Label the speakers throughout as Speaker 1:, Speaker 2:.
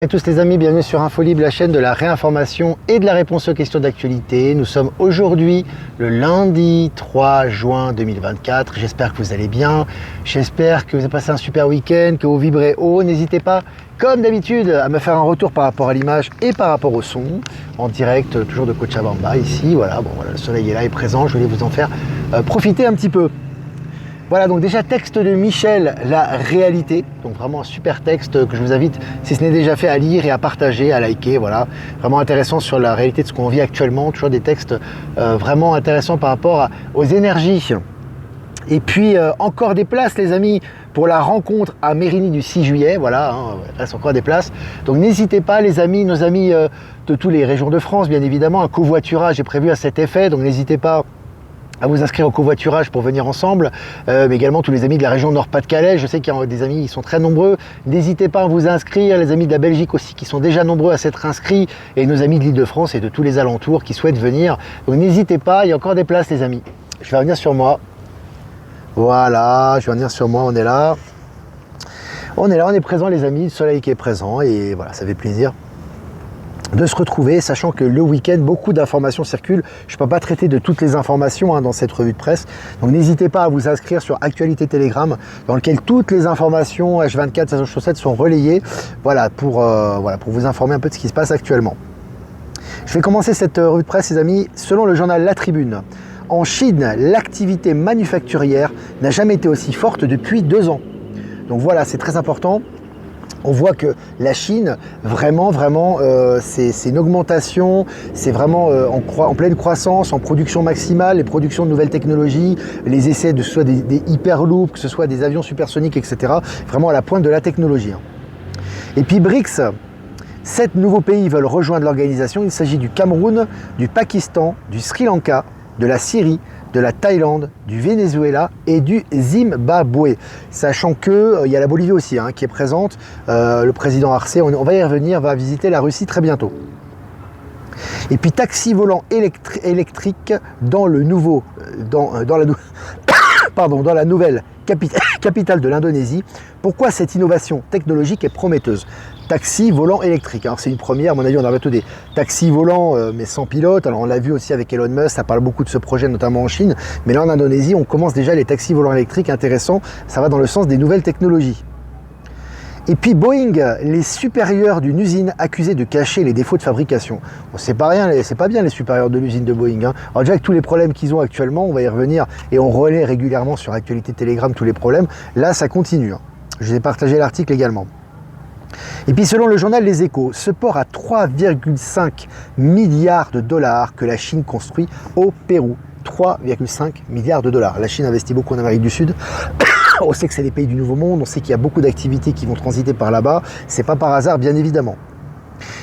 Speaker 1: Et tous les amis, bienvenue sur InfoLib, la chaîne de la réinformation et de la réponse aux questions d'actualité. Nous sommes aujourd'hui le lundi 3 juin 2024. J'espère que vous allez bien. J'espère que vous avez passé un super week-end, que vous vibrez haut. N'hésitez pas, comme d'habitude, à me faire un retour par rapport à l'image et par rapport au son. En direct, toujours de Cochabamba, ici. Voilà, le soleil est là, est présent. Je voulais vous en faire profiter un petit peu. Voilà, donc déjà texte de Michel, la réalité, donc vraiment un super texte que je vous invite, si ce n'est déjà fait, à lire et à partager, à liker, voilà, vraiment intéressant sur la réalité de ce qu'on vit actuellement, toujours des textes vraiment intéressants par rapport aux énergies. Et puis encore des places les amis pour la rencontre à Mérigny du 6 juillet, voilà, il reste encore des places, donc n'hésitez pas les amis, nos amis de toutes les régions de France, bien évidemment, un covoiturage est prévu à cet effet, donc n'hésitez pas à vous inscrire au covoiturage pour venir ensemble, mais également tous les amis de la région Nord-Pas-de-Calais, je sais qu'il y a des amis qui sont très nombreux, n'hésitez pas à vous inscrire, les amis de la Belgique aussi qui sont déjà nombreux à s'être inscrits, et nos amis de l'Île-de-France et de tous les alentours qui souhaitent venir, donc n'hésitez pas, il y a encore des places les amis. Je vais revenir sur moi, voilà, je vais revenir sur moi, on est là, on est présent les amis, le soleil qui est présent, et voilà, ça fait plaisir de se retrouver, sachant que le week-end, beaucoup d'informations circulent. Je ne peux pas traiter de toutes les informations dans cette revue de presse. Donc n'hésitez pas à vous inscrire sur Actualité Telegram, dans lequel toutes les informations H24, 7 sur 7 sont relayées, voilà, pour vous informer un peu de ce qui se passe actuellement. Je vais commencer cette revue de presse, les amis, selon le journal La Tribune. En Chine, l'activité manufacturière n'a jamais été aussi forte depuis 2 ans. Donc voilà, c'est très important. On voit que la Chine, vraiment, c'est une augmentation, c'est vraiment en pleine croissance, en production maximale, les productions de nouvelles technologies, les essais de que ce soit des hyperloops, que ce soit des avions supersoniques, etc. Vraiment à la pointe de la technologie. Et puis BRICS, 7 nouveaux pays veulent rejoindre l'organisation. Il s'agit du Cameroun, du Pakistan, du Sri Lanka, de la Syrie, de la Thaïlande, du Venezuela et du Zimbabwe. Sachant qu'il y a la Bolivie aussi qui est présente. Le président Arce, on va y revenir, va visiter la Russie très bientôt. Et puis taxi volant électrique dans le nouveau, dans la nouvelle capitale de l'Indonésie. Pourquoi cette innovation technologique est prometteuse? Taxi volant électrique, alors c'est une première, à mon avis on a bientôt des taxis volants mais sans pilote, alors on l'a vu aussi avec Elon Musk, ça parle beaucoup de ce projet notamment en Chine, mais là en Indonésie on commence déjà les taxis volants électriques, intéressant, ça va dans le sens des nouvelles technologies. Et puis Boeing, les supérieurs d'une usine accusés de cacher les défauts de fabrication. Bon, c'est pas bien les supérieurs de l'usine de Boeing. Alors déjà avec tous les problèmes qu'ils ont actuellement, on va y revenir et on relaie régulièrement sur Actualité Telegram tous les problèmes, là ça continue. Je vous ai partagé l'article également. Et puis selon le journal Les Échos, ce port à 3,5 milliards de dollars que la Chine construit au Pérou. 3,5 milliards de dollars. La Chine investit beaucoup en Amérique du Sud. On sait que c'est les pays du Nouveau Monde, on sait qu'il y a beaucoup d'activités qui vont transiter par là-bas. C'est pas par hasard, bien évidemment.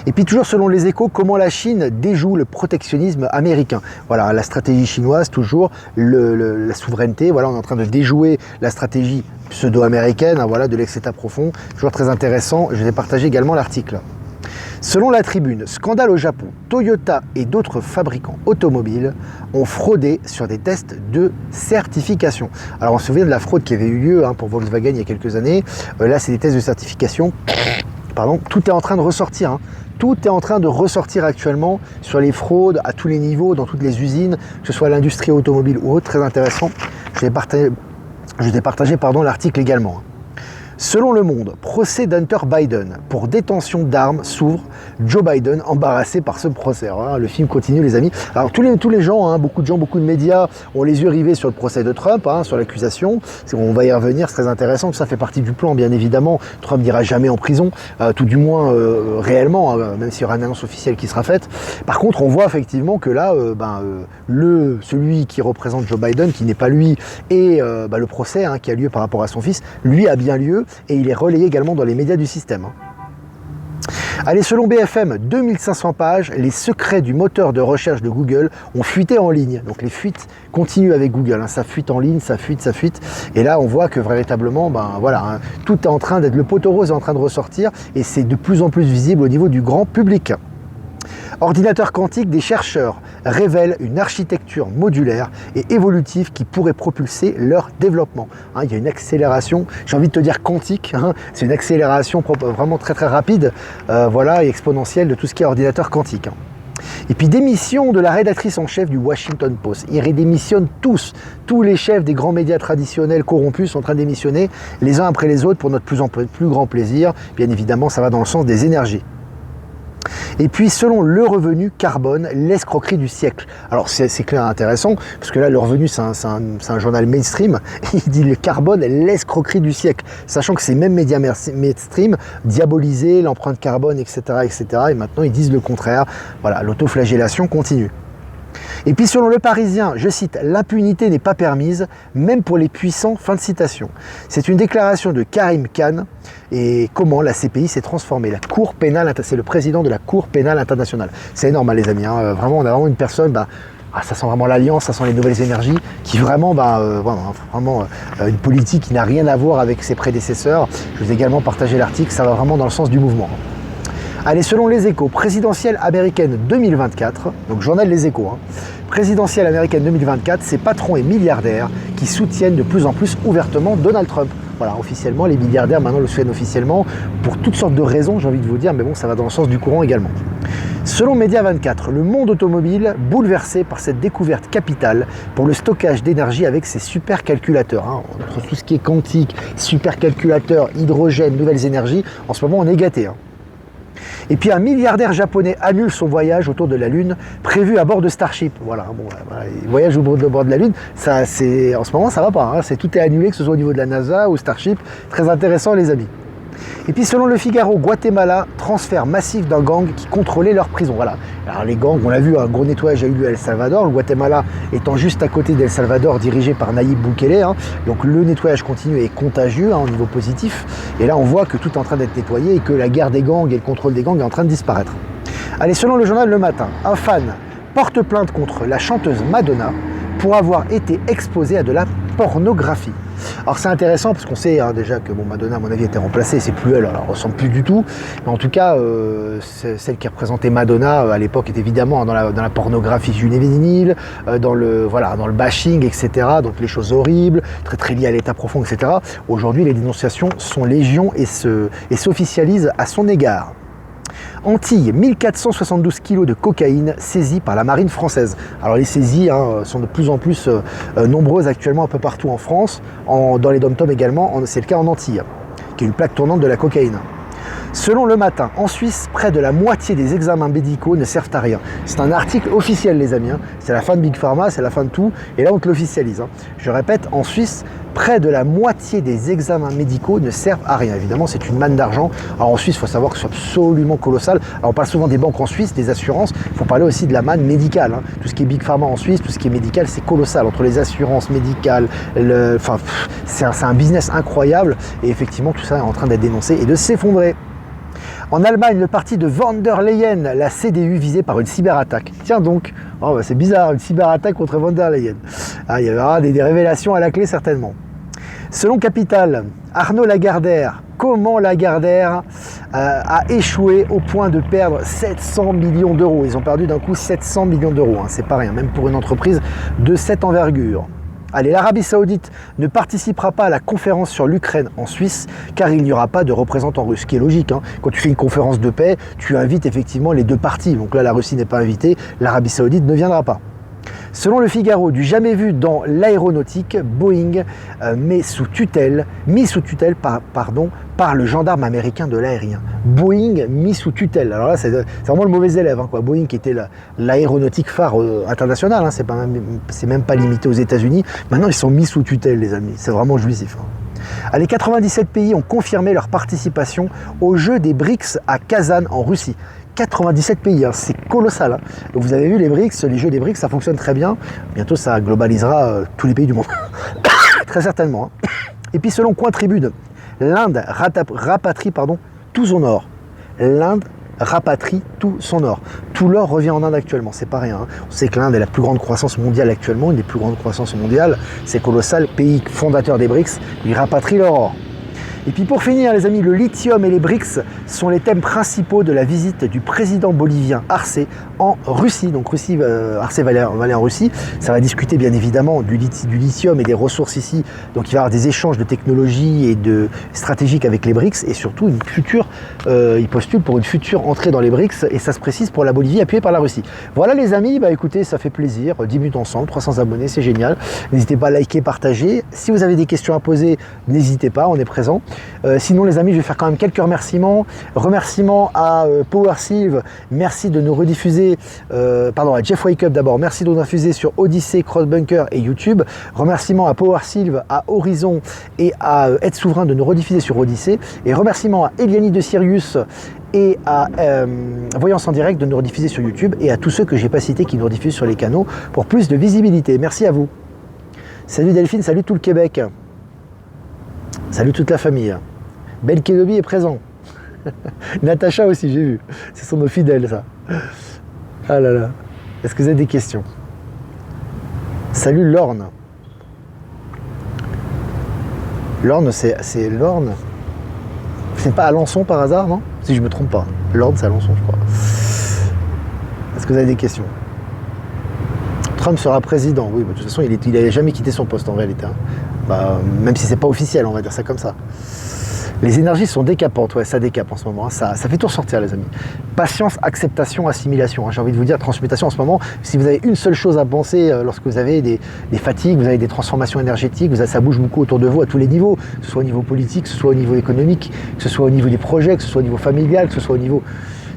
Speaker 1: Et puis toujours selon Les Échos, comment la Chine déjoue le protectionnisme américain. Voilà, la stratégie chinoise, toujours, la souveraineté. Voilà, on est en train de déjouer la stratégie pseudo-américaine, voilà, de l'ex-État profond. Toujours très intéressant, je vais partager également l'article. Selon La Tribune, scandale au Japon, Toyota et d'autres fabricants automobiles ont fraudé sur des tests de certification. Alors on se souvient de la fraude qui avait eu lieu pour Volkswagen il y a quelques années. Là c'est des tests de certification. Pardon, tout est en train de ressortir. Tout est en train de ressortir actuellement sur les fraudes à tous les niveaux, dans toutes les usines, que ce soit l'industrie automobile ou autre, très intéressant. Je vais partager l'article également. Selon Le Monde, procès d'Hunter Biden pour détention d'armes s'ouvre. Joe Biden embarrassé par ce procès. Alors, le film continue les amis. Alors tous les gens, beaucoup de gens, beaucoup de médias ont les yeux rivés sur le procès de Trump, sur l'accusation. On va y revenir, c'est très intéressant. Tout ça fait partie du plan bien évidemment. Trump n'ira jamais en prison, tout du moins réellement, même s'il y aura une annonce officielle qui sera faite. Par contre on voit effectivement que là, celui qui représente Joe Biden, qui n'est pas lui, et le procès qui a lieu par rapport à son fils, lui a bien lieu. Et il est relayé également dans les médias du système. Allez, selon BFM, 2500 pages, les secrets du moteur de recherche de Google ont fuité en ligne. Donc les fuites continuent avec Google, ça fuite en ligne, ça fuite. Et là, on voit que véritablement, tout est en train d'être, le poteau rose est en train de ressortir et c'est de plus en plus visible au niveau du grand public. Ordinateur quantique des chercheurs révèlent une architecture modulaire et évolutive qui pourrait propulser leur développement. Il y a une accélération, j'ai envie de te dire quantique, c'est une accélération vraiment très très rapide et exponentielle de tout ce qui est ordinateur quantique. Et puis démission de la rédactrice en chef du Washington Post. Ils démissionnent tous les chefs des grands médias traditionnels corrompus sont en train de démissionner les uns après les autres pour notre plus grand plaisir. Bien évidemment, ça va dans le sens des énergies. Et puis, selon le revenu carbone, l'escroquerie du siècle. Alors, c'est clair intéressant, parce que là, le revenu, c'est un journal mainstream. Il dit le carbone, l'escroquerie du siècle. Sachant que ces mêmes médias mainstream diabolisaient l'empreinte carbone, etc., etc. Et maintenant, ils disent le contraire. Voilà, l'autoflagellation continue. Et puis selon Le Parisien, je cite, « L'impunité n'est pas permise, même pour les puissants », fin de citation. C'est une déclaration de Karim Khan et comment la CPI s'est transformée. La Cour pénale, c'est le président de la Cour pénale internationale. C'est énorme les amis, vraiment on a vraiment une personne, ça sent vraiment l'alliance, ça sent les nouvelles énergies, qui vraiment, une politique qui n'a rien à voir avec ses prédécesseurs. Je vous ai également partagé l'article, ça va vraiment dans le sens du mouvement. Allez, selon les Échos, présidentielle américaine 2024, donc journal Les Échos, présidentielle américaine 2024, ces patrons et milliardaires qui soutiennent de plus en plus ouvertement Donald Trump. Voilà, officiellement, les milliardaires maintenant le soutiennent officiellement pour toutes sortes de raisons, j'ai envie de vous dire, mais bon, ça va dans le sens du courant également. Selon Média 24, le monde automobile bouleversé par cette découverte capitale pour le stockage d'énergie avec ses supercalculateurs. Entre tout ce qui est quantique, supercalculateurs, hydrogène, nouvelles énergies, en ce moment on est gâté. Et puis un milliardaire japonais annule son voyage autour de la Lune prévu à bord de Starship. Voilà, il voyage au bord de la Lune, en ce moment ça va pas, tout est annulé, que ce soit au niveau de la NASA ou Starship. Très intéressant les amis. Et puis selon Le Figaro, Guatemala, transfert massif d'un gang qui contrôlait leur prison. Voilà. Alors les gangs, on l'a vu, un gros nettoyage a eu lieu à El Salvador, le Guatemala étant juste à côté d'El Salvador, dirigé par Nayib Bukele. Donc le nettoyage continu est contagieux au niveau positif. Et là on voit que tout est en train d'être nettoyé et que la guerre des gangs et le contrôle des gangs est en train de disparaître. Allez, selon le journal Le Matin, un fan porte plainte contre la chanteuse Madonna pour avoir été exposée à de la pornographie. Alors c'est intéressant parce qu'on sait déjà que Madonna à mon avis était remplacée, c'est plus elle, alors, elle ressemble plus du tout, mais en tout cas celle qui représentait Madonna à l'époque était évidemment dans la pornographie juvénile, dans le bashing, etc. Donc les choses horribles, très très liées à l'état profond, etc. Aujourd'hui les dénonciations sont légion et s'officialisent à son égard. Antilles, 1472 kg de cocaïne saisis par la marine française. Alors les saisies sont de plus en plus nombreuses actuellement un peu partout en France, dans les dom-toms également, c'est le cas en Antilles, qui est une plaque tournante de la cocaïne. Selon Le Matin, en Suisse, près de la moitié des examens médicaux ne servent à rien. C'est un article officiel les amis, c'est la fin de Big Pharma, c'est la fin de tout, et là on te l'officialise. Je répète, en Suisse, près de la moitié des examens médicaux ne servent à rien. Évidemment, c'est une manne d'argent. Alors en Suisse, il faut savoir que c'est absolument colossal. Alors on parle souvent des banques en Suisse, des assurances, il faut parler aussi de la manne médicale. Tout ce qui est Big Pharma en Suisse, tout ce qui est médical, c'est colossal. Entre les assurances médicales, c'est un business incroyable, et effectivement tout ça est en train d'être dénoncé et de s'effondrer. En Allemagne, le parti de von der Leyen, la CDU, visée par une cyberattaque. Tiens donc, c'est bizarre, une cyberattaque contre von der Leyen. Il y aura des révélations à la clé certainement. Selon Capital, Arnaud Lagardère, comment Lagardère a échoué au point de perdre 700 millions d'euros. Ils ont perdu d'un coup 700 millions d'euros, c'est pas rien, même pour une entreprise de cette envergure. Allez, l'Arabie Saoudite ne participera pas à la conférence sur l'Ukraine en Suisse car il n'y aura pas de représentant russe, ce qui est logique. Quand tu fais une conférence de paix, tu invites effectivement les deux parties. Donc là, la Russie n'est pas invitée, l'Arabie Saoudite ne viendra pas. Selon Le Figaro, du jamais vu dans l'aéronautique, Boeing mis sous tutelle par le gendarme américain de l'aérien. Boeing mis sous tutelle. Alors là, c'est vraiment le mauvais élève. Boeing qui était l'aéronautique phare internationale, c'est même pas limité aux États-Unis. Maintenant, ils sont mis sous tutelle, les amis. C'est vraiment jouissif. Allez, 97 pays ont confirmé leur participation aux Jeux des BRICS à Kazan, en Russie. 97 pays, c'est colossal. Donc vous avez vu les BRICS, les jeux des BRICS, ça fonctionne très bien. Bientôt, ça globalisera tous les pays du monde. Très certainement. Et puis selon Cointribune, l'Inde rapatrie tout son or. L'Inde rapatrie tout son or. Tout l'or revient en Inde actuellement, c'est pas rien. On sait que l'Inde est la plus grande croissance mondiale actuellement, une des plus grandes croissances mondiales. C'est colossal, pays fondateur des BRICS, ils rapatrient leur or. Et puis pour finir les amis, le lithium et les BRICS sont les thèmes principaux de la visite du président bolivien Arce en Russie. Donc Arce va aller en Russie, ça va discuter bien évidemment du lithium et des ressources ici. Donc il va y avoir des échanges de technologies et de stratégiques avec les BRICS et surtout il postule pour une future entrée dans les BRICS et ça se précise pour la Bolivie appuyée par la Russie. Voilà les amis, écoutez, ça fait plaisir, 10 minutes ensemble, 300 abonnés, c'est génial. N'hésitez pas à liker, partager. Si vous avez des questions à poser, n'hésitez pas, on est présent. Sinon les amis, je vais faire quand même quelques remerciements. Remerciements à PowerSylve, merci de nous rediffuser, à Jeff Wake Up d'abord, merci de nous diffuser sur Odyssey, Crossbunker et YouTube. Remerciements à PowerSylve, à Horizon et à Être Souverain de nous rediffuser sur Odyssey. Et remerciements à Eliani de Sirius et à Voyance en Direct de nous rediffuser sur YouTube et à tous ceux que j'ai pas cités qui nous rediffusent sur les canaux pour plus de visibilité. Merci à vous. Salut Delphine, salut tout le Québec. Salut toute la famille. Ben Kenobi est présent. Natacha aussi, j'ai vu. Ce sont nos fidèles, ça. Ah là là. Est-ce que vous avez des questions? Salut Lorne. Lorne, c'est Lorne. C'est pas Alençon par hasard, non? Si je me trompe pas. Lorne, c'est Alençon, je crois. Est-ce que vous avez des questions? Trump sera président. Oui, de toute façon, il n'a jamais quitté son poste en réalité. Même si c'est pas officiel, on va dire ça comme ça. Les énergies sont décapantes, ouais, ça décape en ce moment, ça fait tout ressortir les amis. Patience, acceptation, assimilation, j'ai envie de vous dire, transmutation en ce moment, si vous avez une seule chose à penser lorsque vous avez des fatigues, vous avez des transformations énergétiques, ça bouge beaucoup autour de vous à tous les niveaux, que ce soit au niveau politique, que ce soit au niveau économique, que ce soit au niveau des projets, que ce soit au niveau familial, que ce soit au niveau...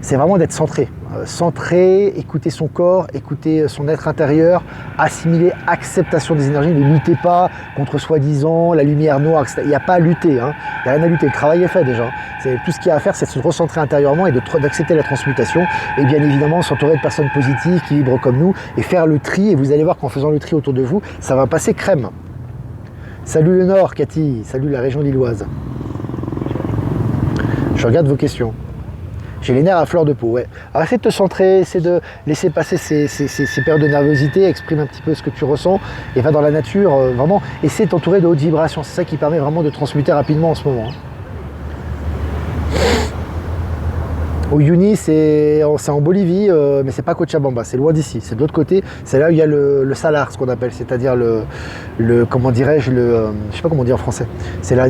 Speaker 1: C'est vraiment d'être centré. Centré, écouter son corps, écouter son être intérieur, assimiler, acceptation des énergies. Ne luttez pas contre soi-disant la lumière noire, etc. Il n'y a pas à lutter, hein. Il n'y a rien à lutter. Le travail est fait déjà. Tout ce qu'il y a à faire, c'est de se recentrer intérieurement et d'accepter la transmutation. Et bien évidemment, s'entourer de personnes positives, qui vibrent comme nous, et faire le tri. Et vous allez voir qu'en faisant le tri autour de vous, ça va passer crème. Salut le Nord, Cathy. Salut la région lilloise. Je regarde vos questions. J'ai les nerfs à fleur de peau, ouais. Alors essaie de te centrer, essaie de laisser passer ces périodes de nervosité, exprime un petit peu ce que tu ressens et va dans la nature, vraiment, essaie de t'entourer de hautes vibrations. C'est ça qui permet vraiment de transmuter rapidement en ce moment. Au Uyuni, c'est en Bolivie, mais c'est pas Cochabamba, c'est loin d'ici, c'est de l'autre côté. C'est là où il y a le salar, ce qu'on appelle, c'est-à-dire comment dirais-je, je sais pas comment dire en français. C'est là,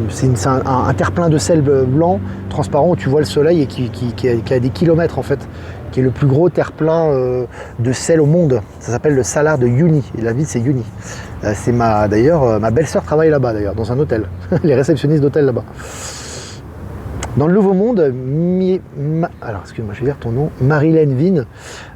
Speaker 1: c'est un terre-plein de sel blanc, transparent, où tu vois le soleil et qui a des kilomètres en fait, qui est le plus gros terre-plein de sel au monde. Ça s'appelle le salar de Uyuni, et la ville c'est Uyuni. D'ailleurs, ma belle-sœur travaille là-bas d'ailleurs, dans un hôtel, les réceptionnistes d'hôtel là-bas. Dans le Nouveau Monde, alors excuse-moi, je vais dire ton nom, Marilène Vine.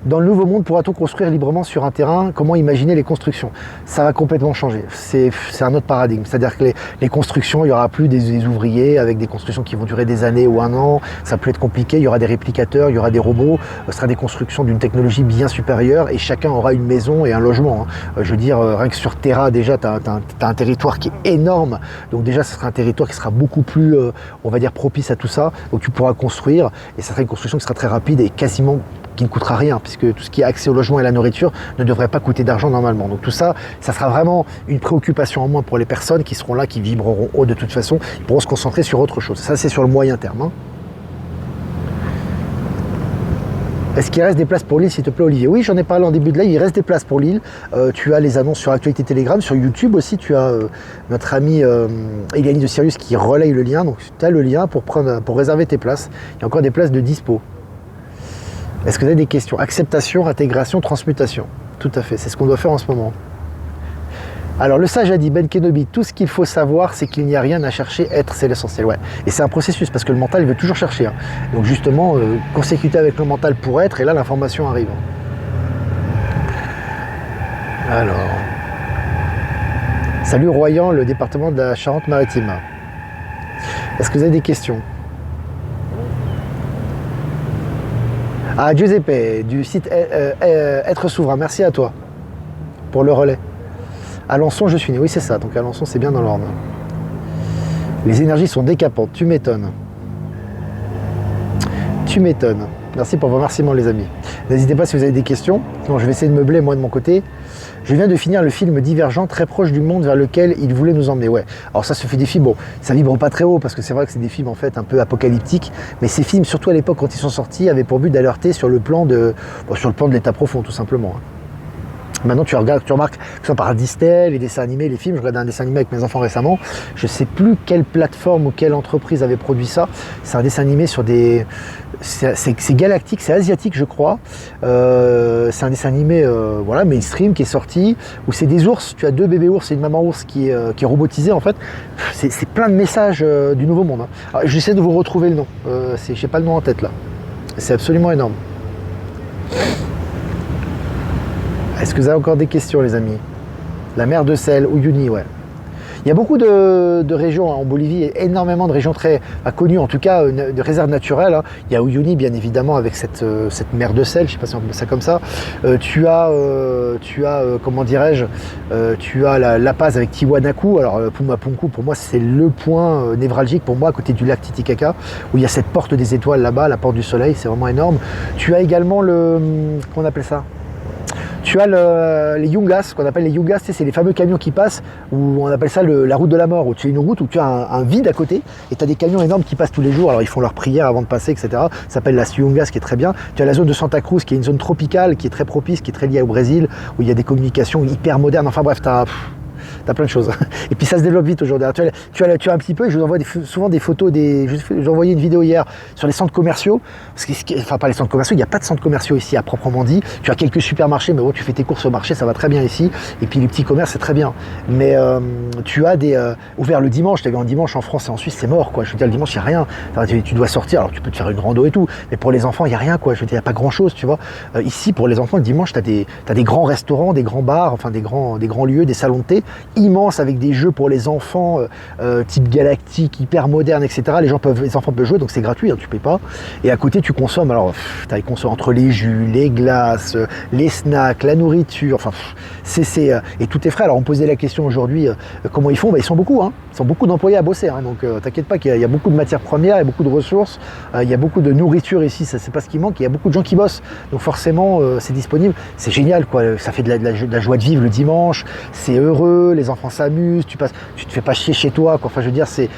Speaker 1: Dans le Nouveau Monde, pourra-t-on construire librement sur un terrain? Comment imaginer les constructions? Ça va complètement changer. C'est un autre paradigme. C'est-à-dire que les constructions, il n'y aura plus des ouvriers avec des constructions qui vont durer des années ou un an. Ça peut être compliqué. Il y aura des réplicateurs, il y aura des robots. Ce sera des constructions d'une technologie bien supérieure et chacun aura une maison et un logement. Je veux dire, rien que sur Terra, déjà, tu as un territoire qui est énorme. Donc déjà, ce sera un territoire qui sera beaucoup plus, on va dire, propice à tout ça. Donc tu pourras construire et ça sera une construction qui sera très rapide et quasiment qui ne coûtera rien puisque tout ce qui est accès au logement et à la nourriture ne devrait pas coûter d'argent normalement. Donc tout ça, ça sera vraiment une préoccupation en moins pour les personnes qui seront là, qui vibreront haut de toute façon, ils pourront se concentrer sur autre chose. Ça c'est sur le moyen terme. Hein. Est-ce qu'il reste des places pour Lille, s'il te plaît, Olivier? Oui, j'en ai parlé en début de live, il reste des places pour Lille. Tu as les annonces sur Actualité Telegram, sur YouTube aussi, tu as notre ami Eliani de Sirius qui relaye le lien. Donc tu as le lien pour réserver tes places. Il y a encore des places de dispo. Est-ce que vous avez des questions? Acceptation, intégration, transmutation. Tout à fait, c'est ce qu'on doit faire en ce moment. Alors le sage a dit, Ben Kenobi, tout ce qu'il faut savoir, c'est qu'il n'y a rien à chercher, être c'est l'essentiel. Ouais. Et c'est un processus, parce que le mental, il veut toujours chercher. Hein. Donc justement, consécuter avec le mental pour être, et là l'information arrive. Alors, salut Royan, le département de la Charente-Maritime. Est-ce que vous avez des questions? Ah, Giuseppe, du site Être Souverain, merci à toi pour le relais. Alençon, je suis né. Oui, c'est ça. Donc Alençon, c'est bien dans l'ordre. Les énergies sont décapantes. Tu m'étonnes. Tu m'étonnes. Merci pour vos remerciements les amis. N'hésitez pas si vous avez des questions. Sinon je vais essayer de meubler moi de mon côté. Je viens de finir le film Divergent, très proche du monde vers lequel il voulait nous emmener. Ouais. Alors ça se fait des films, bon, ça vibre pas très haut parce que c'est vrai que c'est des films en fait un peu apocalyptiques. Mais ces films, surtout à l'époque quand ils sont sortis, avaient pour but d'alerter sur le plan de l'état profond tout simplement. Maintenant, tu remarques, que ce soit par Disney, les dessins animés, les films, je regardais un dessin animé avec mes enfants récemment, je ne sais plus quelle plateforme ou quelle entreprise avait produit ça. C'est un dessin animé sur des... C'est galactique, c'est asiatique je crois. C'est un dessin animé voilà, mainstream qui est sorti, où c'est des ours, tu as 2 bébés ours et une maman ours qui est robotisée en fait. C'est plein de messages du nouveau monde. Alors, j'essaie de vous retrouver le nom, je n'ai pas le nom en tête là. C'est absolument énorme. Est-ce que vous avez encore des questions les amis? La mer de Sel, Uyuni, ouais. Il y a beaucoup de régions en Bolivie, énormément de régions très connues, en tout cas de réserves naturelles. Il y a Uyuni bien évidemment avec cette mer de sel, je ne sais pas si on appelle ça comme ça. Tu as comment dirais-je, tu as La Paz avec Tiwanaku. Alors Pumapunku pour moi c'est le point névralgique pour moi à côté du lac Titicaca où il y a cette porte des étoiles là-bas, la porte du soleil, c'est vraiment énorme. Tu as également comment on appelle ça? Tu as les Yungas, ce qu'on appelle les Yungas, c'est les fameux camions qui passent, où on appelle ça la route de la mort, où tu as une route où tu as un vide à côté, et tu as des camions énormes qui passent tous les jours, alors ils font leur prière avant de passer, etc. Ça s'appelle la Yungas, qui est très bien. Tu as la zone de Santa Cruz, qui est une zone tropicale, qui est très propice, qui est très liée au Brésil, où il y a des communications hyper modernes, enfin bref, t'as plein de choses. Et puis ça se développe vite aujourd'hui. Tu as un petit peu, et je vous envoie souvent des photos, j'ai envoyé une vidéo hier sur les centres commerciaux, enfin pas les centres commerciaux, il n'y a pas de centres commerciaux ici à proprement dit. Tu as quelques supermarchés, mais bon, tu fais tes courses au marché, ça va très bien ici. Et puis les petits commerces, c'est très bien. Mais tu as ouvert le dimanche, tu as vu un dimanche en France et en Suisse, c'est mort quoi. Je veux dire, le dimanche, il n'y a rien. Enfin, tu dois sortir, alors tu peux te faire une rando et tout, mais pour les enfants, il n'y a rien quoi. Je veux dire, il n'y a pas grand chose, tu vois. Ici, pour les enfants, le dimanche, tu as des grands restaurants, des grands bars, enfin des grands lieux, des salons de thé immense avec des jeux pour les enfants type galactique, hyper moderne, etc. Les enfants peuvent jouer, donc c'est gratuit, hein, tu payes pas. Et à côté, tu consommes, alors tu consommes entre les jus, les glaces, les snacks, la nourriture, enfin, et tout est frais. Alors on me posait la question aujourd'hui, comment ils font? Ils sont beaucoup, hein. Ils sont beaucoup d'employés à bosser, hein, donc t'inquiète pas qu'il y a beaucoup de matières premières, il y a beaucoup de ressources, il y a beaucoup de nourriture ici, ça c'est pas ce qui manque, il y a beaucoup de gens qui bossent, donc forcément c'est disponible, c'est génial quoi, ça fait de la joie de vivre le dimanche, c'est heureux, les enfants s'amusent, tu te fais pas chier chez toi, quoi. Enfin je veux dire c'est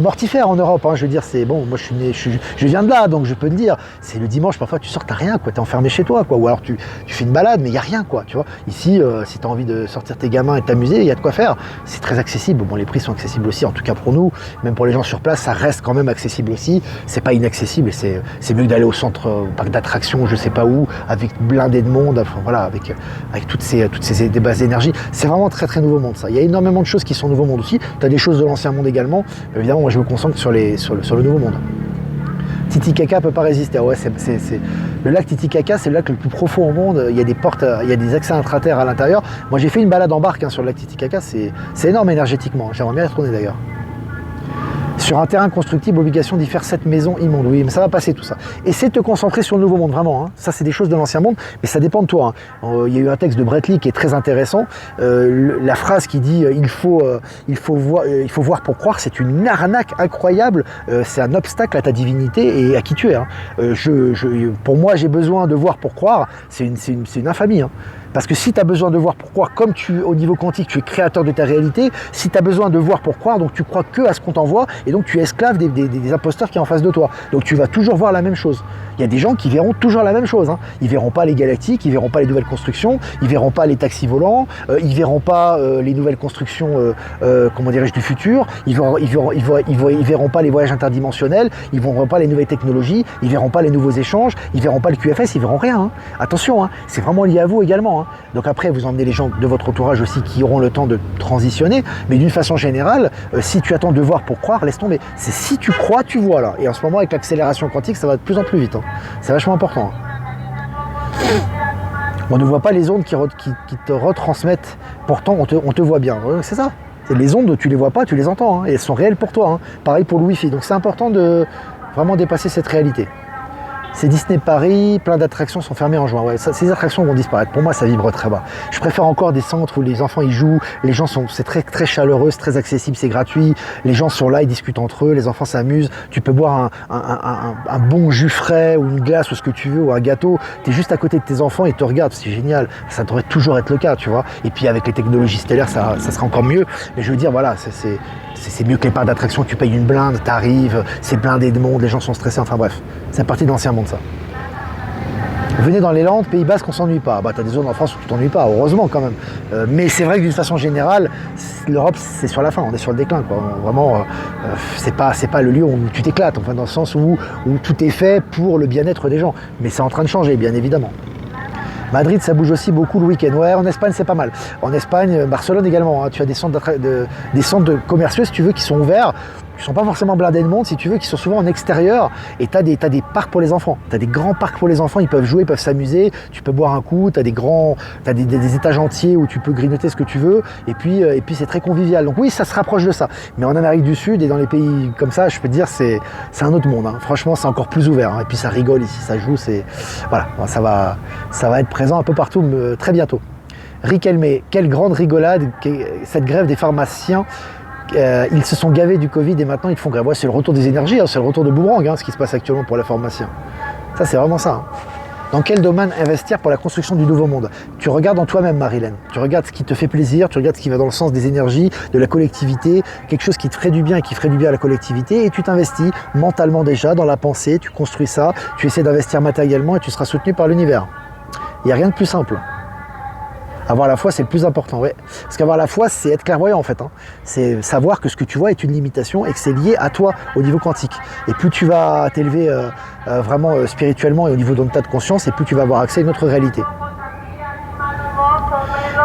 Speaker 1: mortifère en Europe, hein. Je veux dire c'est bon, moi je viens de là, donc je peux te dire, c'est le dimanche parfois tu sors, t'as rien quoi, t'es enfermé chez toi quoi, ou alors tu fais une balade mais il y a rien quoi, tu vois. Ici si t'as envie de sortir tes gamins et de t'amuser, il y a de quoi faire, c'est très accessible. Bon, les prix sont accessibles aussi, en tout cas pour nous, même pour les gens sur place, ça reste quand même accessible aussi, c'est pas inaccessible, et c'est mieux d'aller au centre, au parc d'attractions, je sais pas où, avec blindé de monde, enfin voilà, avec toutes ces bases d'énergie. C'est vraiment très très nouveau monde ça. Il y a énormément de choses qui sont nouveau monde aussi, tu as des choses de l'ancien monde également, évidemment moi je me concentre sur le nouveau monde. Titicaca peut pas résister. Ouais, le lac Titicaca, c'est le lac le plus profond au monde. Il y a des portes, il y a des accès intra-terre à l'intérieur. Moi, j'ai fait une balade en barque sur le lac Titicaca. C'est énorme énergétiquement. J'aimerais bien y retourner d'ailleurs. Sur un terrain constructible, obligation d'y faire 7 maisons immondes. Oui, mais ça va passer tout ça. Essaie de te concentrer sur le nouveau monde, vraiment. Hein. Ça, c'est des choses de l'ancien monde, mais ça dépend de toi. Hein. Il y a eu un texte de Brett Lee qui est très intéressant. La phrase qui dit il faut voir pour croire, c'est une arnaque incroyable. C'est un obstacle à ta divinité et à qui tu es. Hein. Pour moi, j'ai besoin de voir pour croire. C'est une infamie. Hein. Parce que si tu as besoin de voir pour croire, comme au niveau quantique, tu es créateur de ta réalité, si tu as besoin de voir pour croire, donc tu crois que à ce qu'on t'envoie, et donc tu es esclave des imposteurs qui sont en face de toi. Donc tu vas toujours voir la même chose. Il y a des gens qui verront toujours la même chose. Hein. Ils verront pas les galactiques, ils verront pas les nouvelles constructions, ils verront pas les taxis volants, ils verront pas les nouvelles constructions, comment dirais-je, du futur, ils verront pas les voyages interdimensionnels, ils verront pas les nouvelles technologies, ils verront pas les nouveaux échanges, ils verront pas le QFS, ils verront rien. Hein. Attention, hein, c'est vraiment lié à vous également. Hein. Donc après, vous emmenez les gens de votre entourage aussi qui auront le temps de transitionner, mais d'une façon générale, si tu attends de voir pour croire, laisse tomber. C'est si tu crois, tu vois là. Et en ce moment, avec l'accélération quantique, ça va de plus en plus vite. Hein. C'est vachement important. Hein. On ne voit pas les ondes qui te retransmettent, pourtant on te voit bien. C'est ça. Les ondes, tu les vois pas, tu les entends, hein, et elles sont réelles pour toi. Hein. Pareil pour le Wi-Fi. Donc c'est important de vraiment dépasser cette réalité. C'est Disney Paris, plein d'attractions sont fermées en juin. Ouais, ces attractions vont disparaître. Pour moi, ça vibre très bas. Je préfère encore des centres où les enfants y jouent, les gens c'est très très chaleureux, c'est très accessible, c'est gratuit. Les gens sont là, ils discutent entre eux, les enfants s'amusent. Tu peux boire un bon jus frais ou une glace ou ce que tu veux ou un gâteau. Tu es juste à côté de tes enfants et ils te regardent, c'est génial. Ça devrait toujours être le cas, tu vois. Et puis avec les technologies stellaires, ça sera encore mieux. Mais je veux dire, voilà, c'est mieux que les parcs d'attractions. Tu payes une blinde, t'arrives, c'est blindé de monde, les gens sont stressés. Enfin bref, c'est partie de l'ancien monde ça. Venez dans les Landes, Pays Basque, on s'ennuie pas. Bah, tu as des zones en France où tu t'ennuies pas, heureusement quand même. Mais c'est vrai que d'une façon générale, l'Europe c'est sur la fin, on est sur le déclin, quoi. Vraiment, c'est pas le lieu où tu t'éclates, enfin, dans le sens où tout est fait pour le bien-être des gens. Mais c'est en train de changer, bien évidemment. Madrid, ça bouge aussi beaucoup le week-end. Ouais, en Espagne, c'est pas mal. En Espagne, Barcelone également. Hein. Tu as des centres de commerciaux, si tu veux, qui sont ouverts. Qui ne sont pas forcément blindés de monde, si tu veux, qui sont souvent en extérieur. Et tu as des parcs pour les enfants. Tu as des grands parcs pour les enfants. Ils peuvent jouer, ils peuvent s'amuser. Tu peux boire un coup. Tu as des étages entiers où tu peux grignoter ce que tu veux. Et puis c'est très convivial. Donc oui, ça se rapproche de ça. Mais en Amérique du Sud et dans les pays comme ça, je peux te dire, c'est un autre monde. Hein. Franchement, c'est encore plus ouvert. Hein. Et puis ça rigole ici, ça joue. Voilà, ça va être présent un peu partout très bientôt. Riquelme, quelle grande rigolade, cette grève des pharmaciens. Ils se sont gavés du Covid et maintenant ils font grève. Ouais, c'est le retour des énergies, hein, c'est le retour de boomerang, hein, ce qui se passe actuellement pour les pharmaciens. Ça, c'est vraiment ça. Hein. Dans quel domaine investir pour la construction du nouveau monde? Tu regardes en toi-même, Marilyn. Tu regardes ce qui te fait plaisir, tu regardes ce qui va dans le sens des énergies, de la collectivité, quelque chose qui te ferait du bien et qui ferait du bien à la collectivité, et tu t'investis mentalement déjà dans la pensée, tu construis ça, tu essaies d'investir matériellement et tu seras soutenu par l'univers. Il n'y a rien de plus simple. Avoir la foi, c'est le plus important, ouais. Parce qu'avoir la foi, c'est être clairvoyant en fait. Hein. C'est savoir que ce que tu vois est une limitation et que c'est lié à toi au niveau quantique. Et plus tu vas t'élever vraiment spirituellement et au niveau de ton état de conscience, et plus tu vas avoir accès à une autre réalité.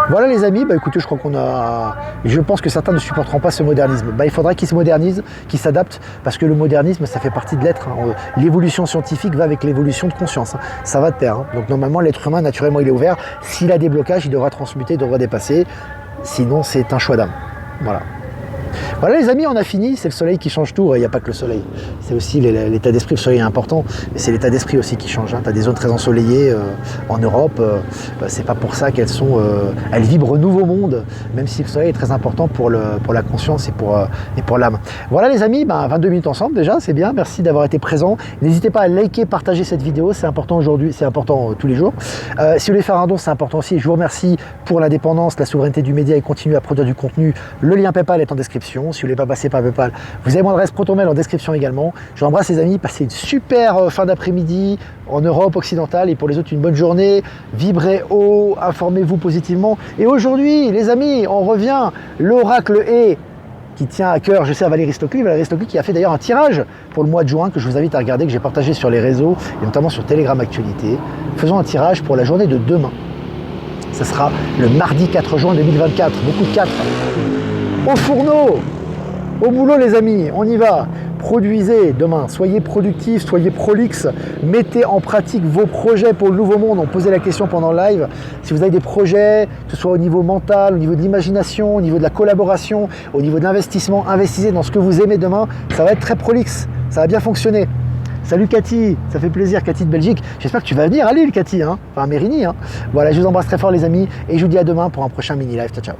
Speaker 1: Voilà les amis, bah écoutez, je crois qu'on a... Je pense que certains ne supporteront pas ce modernisme. Bah, il faudra qu'ils se modernisent, qu'ils s'adaptent, parce que le modernisme, ça fait partie de l'être. Hein. L'évolution scientifique va avec l'évolution de conscience. Hein. Ça va de pair. Hein. Donc normalement, l'être humain, naturellement, il est ouvert. S'il a des blocages, il devra transmuter, il devra dépasser. Sinon, c'est un choix d'âme. Voilà. Voilà les amis, on a fini, c'est le soleil qui change tout, il n'y a pas que le soleil, c'est aussi l'état d'esprit, le soleil est important, mais c'est l'état d'esprit aussi qui change, hein. Tu as des zones très ensoleillées en Europe, c'est pas pour ça qu'elles elles vibrent au nouveau monde, même si le soleil est très important pour la conscience et pour l'âme. Voilà les amis, 22 minutes ensemble déjà, c'est bien, merci d'avoir été présents, n'hésitez pas à liker, partager cette vidéo, c'est important aujourd'hui, c'est important tous les jours. Si vous voulez faire un don, c'est important aussi, je vous remercie pour l'indépendance, la souveraineté du média et continuer à produire du contenu, le lien PayPal est en description. Si vous voulez pas passer par PayPal, vous avez mon adresse ProtonMail en description également. Je vous embrasse les amis, passez une super fin d'après-midi en Europe occidentale et pour les autres une bonne journée. Vibrez haut, informez-vous positivement. Et aujourd'hui, les amis, on revient l'oracle est qui tient à cœur, je sais, à Valérie Stockley qui a fait d'ailleurs un tirage pour le mois de juin que je vous invite à regarder, que j'ai partagé sur les réseaux et notamment sur Telegram Actualité. Faisons un tirage pour la journée de demain. Ce sera le mardi 4 juin 2024. Beaucoup de 4. Au fourneau, au boulot les amis, on y va. Produisez demain, soyez productifs, soyez prolixes, mettez en pratique vos projets pour le nouveau monde. On posait la question pendant le live, si vous avez des projets, que ce soit au niveau mental, au niveau de l'imagination, au niveau de la collaboration, au niveau de l'investissement, investissez dans ce que vous aimez demain, ça va être très prolixe, ça va bien fonctionner. Salut Cathy, ça fait plaisir Cathy de Belgique, j'espère que tu vas venir à Lille Cathy, hein, enfin à Mérigny. Hein. Voilà, je vous embrasse très fort les amis et je vous dis à demain pour un prochain mini live, ciao ciao.